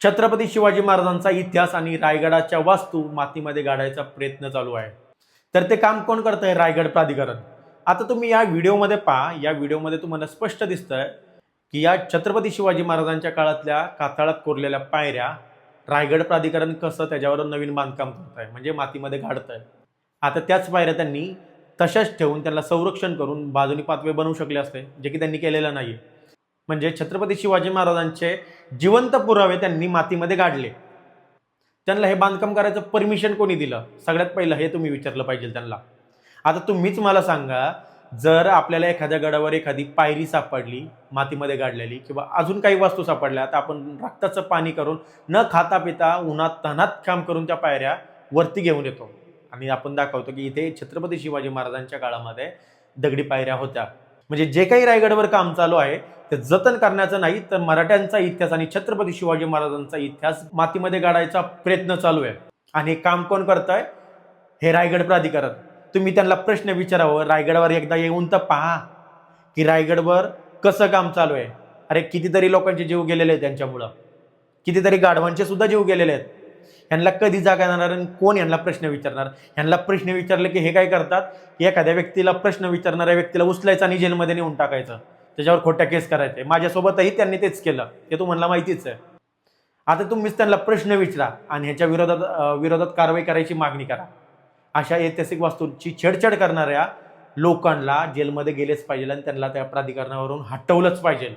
छत्रपती शिवाजी महाराजांचा इतिहास आणि रायगडाच्या वास्तू मातीमध्ये गाडायचा प्रयत्न चालू आहे. तर ते काम कोण करतंय? रायगड प्राधिकरण. आता तुम्ही या व्हिडिओमध्ये पहा. या व्हिडिओमध्ये तुम्हाला स्पष्ट दिसतंय की या छत्रपती शिवाजी महाराजांच्या काळातल्या कातळात कोरलेल्या पायऱ्या रायगड प्राधिकरण कसं त्याच्यावर नवीन बांधकाम करत आहे, म्हणजे मातीमध्ये गाडत आहे. आता त्याच पायऱ्या त्यांनी तशाच ठेवून त्याला संरक्षण करून बाजूनी पातवे बनवू शकले असते, जे की त्यांनी केलेलं नाही. म्हणजे छत्रपती शिवाजी महाराजांचे जिवंत पुरावे त्यांनी मातीमध्ये गाडले. त्यांना हे बांधकाम करायचं परमिशन कोणी दिलं? सगळ्यात पहिलं हे तुम्ही विचारलं पाहिजे त्यांना. आता तुम्हीच मला सांगा, जर आपल्याला एखाद्या गडावर एखादी पायरी सापडली मातीमध्ये गाडलेली किंवा अजून काही वस्तू सापडल्या, तर आपण रक्ताचं पाणी करून न खाता पिता उन्हात तणात काम करून त्या पायऱ्या वरती घेऊन येतो आणि आपण दाखवतो की इथे छत्रपती शिवाजी महाराजांच्या काळामध्ये दगडी पायऱ्या होत्या. म्हणजे जे काही रायगडवर काम चालू आहे ते जतन करण्याचं नाही, तर मराठ्यांचा इतिहास आणि छत्रपती शिवाजी महाराजांचा इतिहास मातीमध्ये गाडायचा प्रयत्न चालू आहे. आणि हे काम कोण करतंय? हे रायगड प्राधिकरण. तुम्ही त्यांना प्रश्न विचारावं, रायगडावर एकदा येऊन तर पहा की रायगडवर कसं काम चालू आहे. अरे कितीतरी लोकांचे जीव गेलेले आहेत त्यांच्यामुळं, कितीतरी गाढवांचे सुद्धा जीव गेलेले आहेत. यांना कधी जागा येणार आणि कोण यांना प्रश्न विचारणार? यांना प्रश्न विचारले की हे काय करतात, एखाद्या व्यक्तीला प्रश्न विचारणाऱ्या व्यक्तीला उचलायचं आणि जेलमध्ये नेऊन टाकायचं, त्याच्यावर खोट्या केस करायचे. माझ्यासोबतही त्यांनी तेच केलं, ते तुम्हाला माहितीच आहे. आता तुम्हीच त्यांना प्रश्न विचारा आणि ह्याच्या विरोधात कारवाई करायची मागणी करा. अशा ऐतिहासिक वास्तूंची छेडछाड करणाऱ्या लोकांना जेलमध्ये गेलेच पाहिजे आणि त्यांना त्या प्राधिकरणावरून हटवलंच पाहिजे.